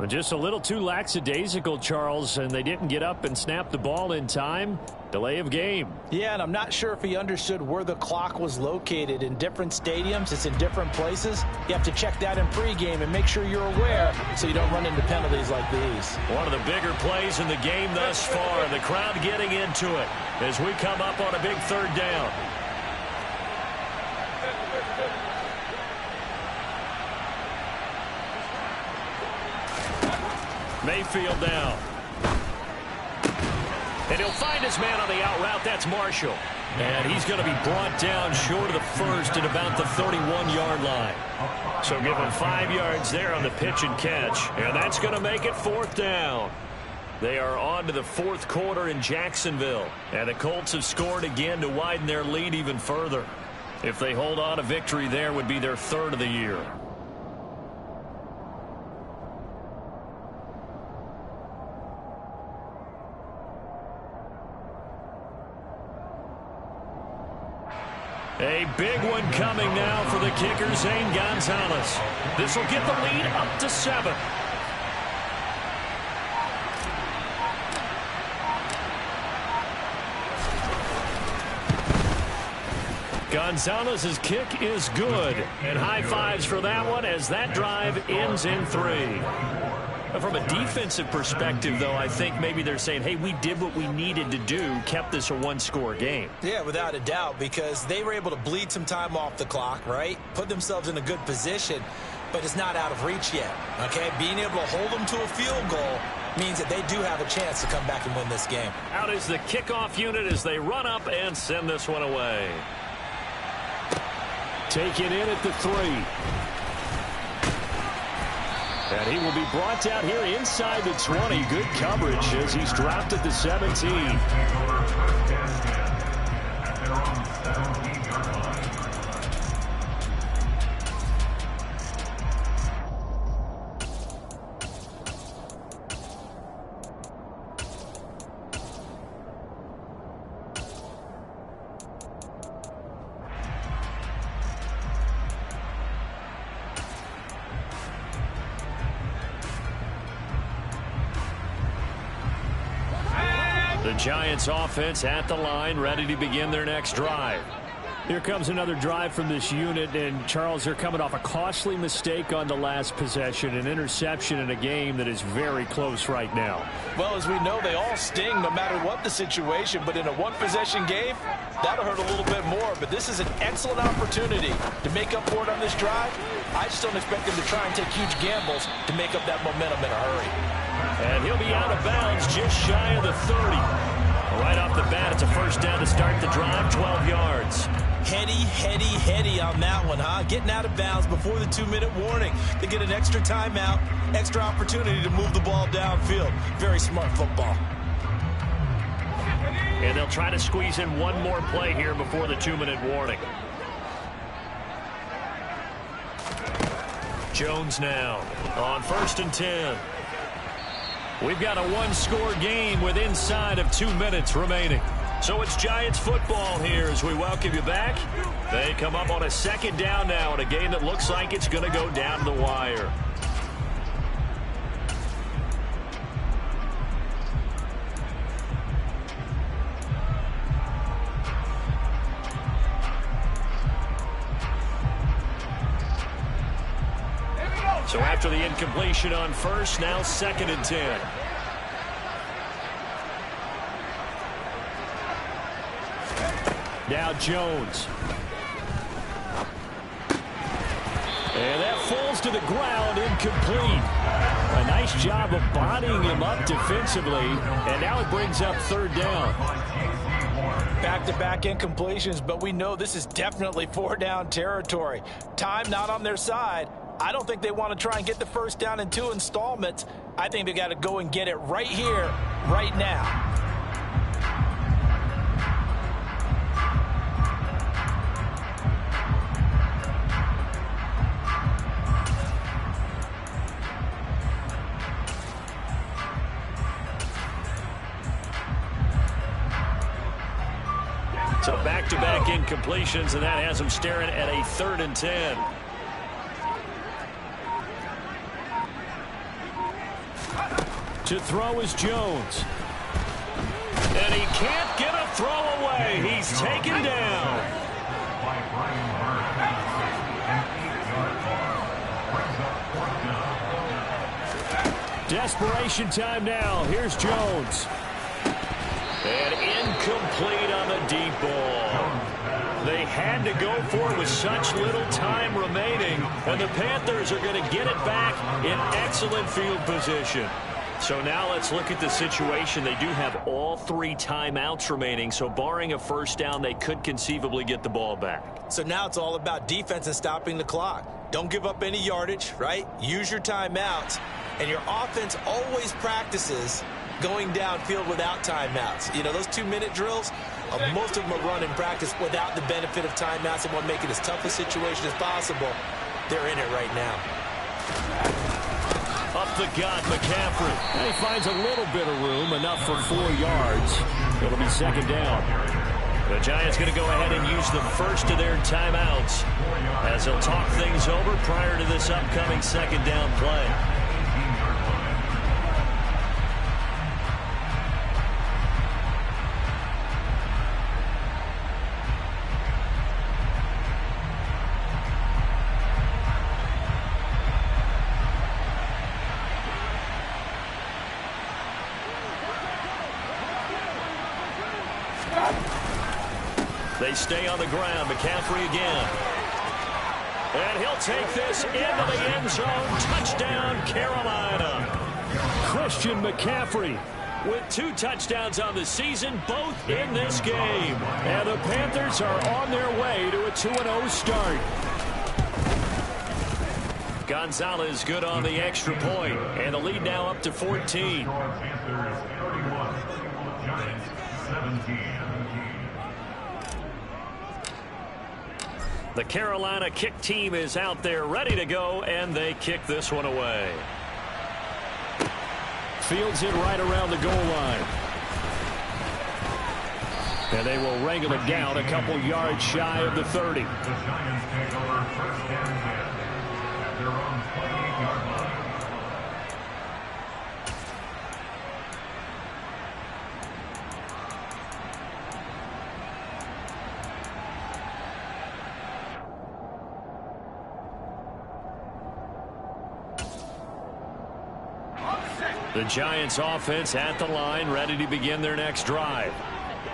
Just a little too lackadaisical, Charles, and they didn't get up and snap the ball in time. Delay of game. Yeah, and I'm not sure if he understood where the clock was located. In different stadiums, it's in different places. You have to check that in pregame and make sure you're aware so you don't run into penalties like these. One of the bigger plays in the game thus far. The crowd getting into it as we come up on a big 3rd down. Mayfield down. And he'll find his man on the out route. That's Marshall. And he's going to be brought down short of the first at about the 31-yard line. So give him 5 yards there on the pitch and catch. And that's going to make it 4th down. They are on to the 4th quarter in Jacksonville. And the Colts have scored again to widen their lead even further. If they hold on, a victory there would be their 3rd of the year. A big one coming now for the kicker, Zane Gonzalez. This will get the lead up to 7. Gonzalez's kick is good. And high fives for that one as that drive ends in 3. From a defensive perspective, though, I think maybe they're saying, hey, we did what we needed to do, kept this a 1-score game. Yeah, without a doubt, because they were able to bleed some time off the clock, right? Put themselves in a good position, but it's not out of reach yet, okay? Being able to hold them to a field goal means that they do have a chance to come back and win this game. Out is the kickoff unit as they run up and send this one away. Taken in at the 3. And he will be brought down here inside the 20. Good coverage as he's dropped at the 17. The Giants offense at the line, ready to begin their next drive. Here comes another drive from this unit, and Charles, they're coming off a costly mistake on the last possession, an interception in a game that is very close right now. Well, as we know, they all sting no matter what the situation, but in a one-possession game, that'll hurt a little bit more. But this is an excellent opportunity to make up for it on this drive. I just don't expect them to try and take huge gambles to make up that momentum in a hurry. And he'll be out of bounds just shy of the 30. Right off the bat, it's a first down to start the drive, 12 yards. Heady on that one, huh? Getting out of bounds before the 2-minute warning. They get an extra timeout, extra opportunity to move the ball downfield. Very smart football. And they'll try to squeeze in one more play here before the 2-minute warning. Jones now on 1st and 10. We've got a 1-score game with inside of 2 minutes remaining. So it's Giants football here as we welcome you back. They come up on a 2nd down now in a game that looks like it's going to go down to the wire. So after the incompletion on 1st, now 2nd and 10. Now Jones. And that falls to the ground, incomplete. A nice job of bodying him up defensively, and now it brings up 3rd down. Back-to-back incompletions, but we know this is definitely 4-down territory. Time not on their side. I don't think they want to try and get the first down in 2 installments. I think they got to go and get it right here, right now. So back-to-back incompletions, and that has them staring at a 3rd and 10. To throw is Jones. And he can't get a throw away. He's taken down. By Brian Burke, an 8-yard loss. Brings up 4th down. Desperation time now. Here's Jones. And incomplete on the deep ball. They had to go for it with such little time remaining, and the Panthers are going to get it back in excellent field position. So now let's look at the situation. They do have all 3 timeouts remaining, so barring a first down, they could conceivably get the ball back. So now it's all about defense and stopping the clock. Don't give up any yardage, right? Use your timeouts. And your offense always practices going downfield without timeouts. You know, those 2-minute drills, most of them are run in practice without the benefit of timeouts and want to make it as tough a situation as possible. They're in it right now. Up the gut, McCaffrey. And he finds a little bit of room, enough for 4 yards. It'll be 2nd down. The Giants going to go ahead and use the first of their timeouts as they'll talk things over prior to this upcoming 2nd down play. They stay on the ground. McCaffrey again. And he'll take this into the end zone. Touchdown, Carolina. Christian McCaffrey with 2 touchdowns on the season, both in this game. And the Panthers are on their way to a 2-0 start. Gonzalez good on the extra point, and the lead now up to 14. Panthers 31, Giants 17. The Carolina kick team is out there ready to go, and they kick this one away. Fields it right around the goal line. And they will wrangle it down a couple yards shy of the 30. The Giants take over 1st and 10 at their own 28-yard line. The Giants offense at the line, ready to begin their next drive.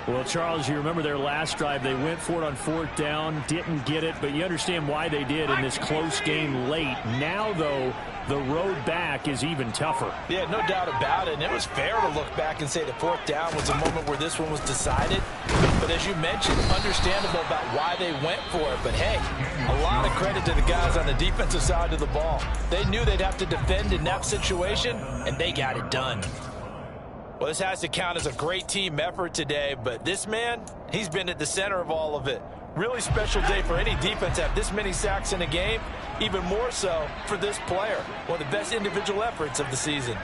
Well, Charles, you remember their last drive. They went for it on 4th down, didn't get it, but you understand why they did in this close game late. Now, though, the road back is even tougher. Yeah, no doubt about it. And it was fair to look back and say the 4th down was a moment where this one was decided. But as you mentioned, understandable about why they went for it. But, hey, a lot of credit to the guys on the defensive side of the ball. They knew they'd have to defend in that situation, and they got it done. Well, this has to count as a great team effort today, but this man, he's been at the center of all of it. Really special day for any defense to have this many sacks in a game, even more so for this player. One of the best individual efforts of the season.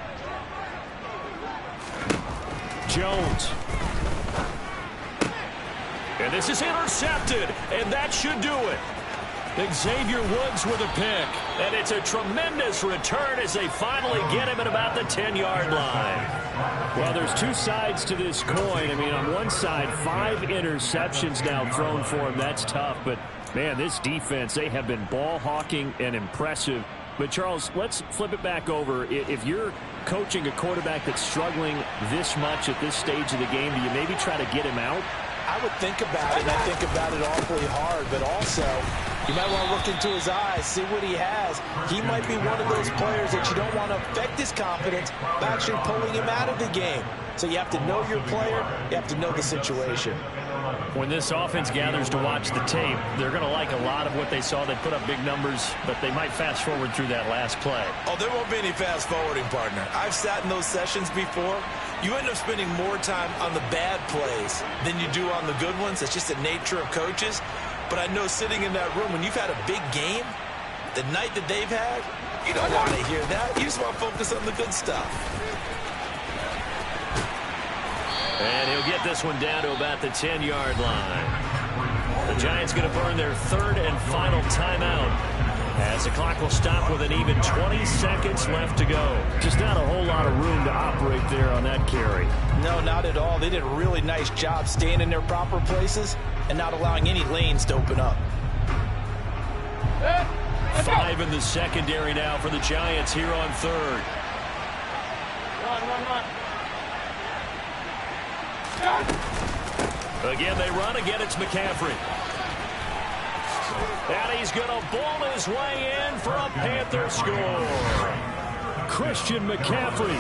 Jones. And this is intercepted, and that should do it. Xavier Woods with a pick, and it's a tremendous return as they finally get him at about the 10-yard line. Well, there's 2 sides to this coin. I mean, on one side, 5 interceptions now thrown for him. That's tough, but, man, this defense, they have been ball hawking and impressive. But, Charles, let's flip it back over. If you're coaching a quarterback that's struggling this much at this stage of the game, do you maybe try to get him out? I would think about it, and I think about it awfully hard, but also you might want to look into his eyes, see what he has. He might be one of those players that you don't want to affect his confidence by actually pulling him out of the game. So you have to know your player, you have to know the situation. When this offense gathers to watch the tape, they're going to like a lot of what they saw. They put up big numbers, but they might fast forward through that last play. Oh, there won't be any fast forwarding, partner. I've sat in those sessions before. You end up spending more time on the bad plays than you do on the good ones. It's just the nature of coaches. But I know sitting in that room, when you've had a big game, the night that they've had, you don't want to hear that. You just want to focus on the good stuff. And he'll get this one down to about the 10-yard line. The Giants going to burn their third and final timeout, as the clock will stop with an even 20 seconds left to go. Just not a whole lot of room to operate there on that carry. No, not at all. They did a really nice job staying in their proper places and not allowing any lanes to open up. 5 in the secondary now for the Giants here on third. Again, they run. Again, it's McCaffrey. And he's going to ball his way in for a Panther score. Christian McCaffrey.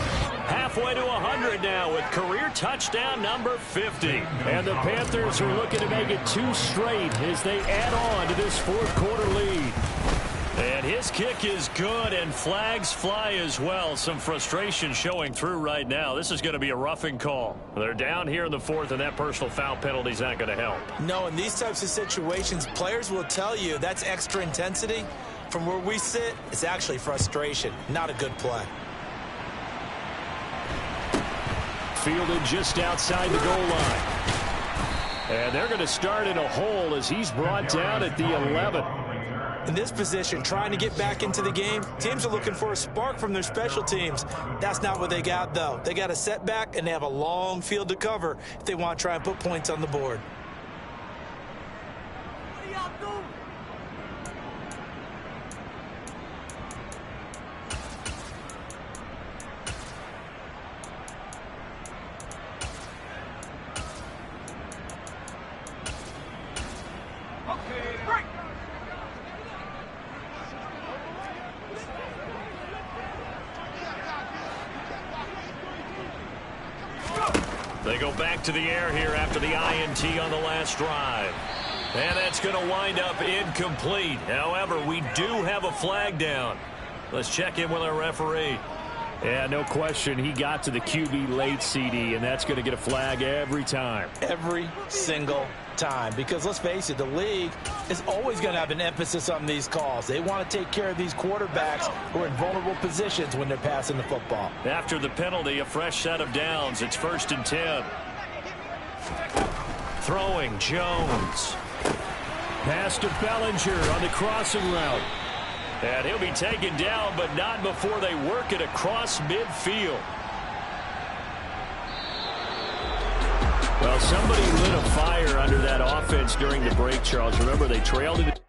Halfway to 100 now with career touchdown number 50. And the Panthers are looking to make it 2 straight as they add on to this fourth quarter lead. And his kick is good, and flags fly as well. Some frustration showing through right now. This is going to be a roughing call. They're down here in the fourth, and that personal foul penalty is not going to help. No, in these types of situations, players will tell you that's extra intensity. From where we sit, it's actually frustration. Not a good play. Fielded just outside the goal line. And they're going to start in a hole as he's brought down at the 11. In this position, trying to get back into the game, teams are looking for a spark from their special teams. That's not what they got, though. They got a setback, and they have a long field to cover if they want to try and put points on the board. What are y'all doing? They go back to the air here after the INT on the last drive. And that's going to wind up incomplete. However, we do have a flag down. Let's check in with our referee. Yeah, no question. He got to the QB late, CD, and that's going to get a flag every time. Every single time. Because let's face it, the league is always going to have an emphasis on these calls. They want to take care of these quarterbacks who are in vulnerable positions when they're passing the football. After the penalty, a fresh set of downs. It's 1st and 10. Throwing, Jones. Pass to Bellinger on the crossing route. And he'll be taken down, but not before they work it across midfield. Well, somebody lit a fire under that offense during the break, Charles. Remember, they trailed it.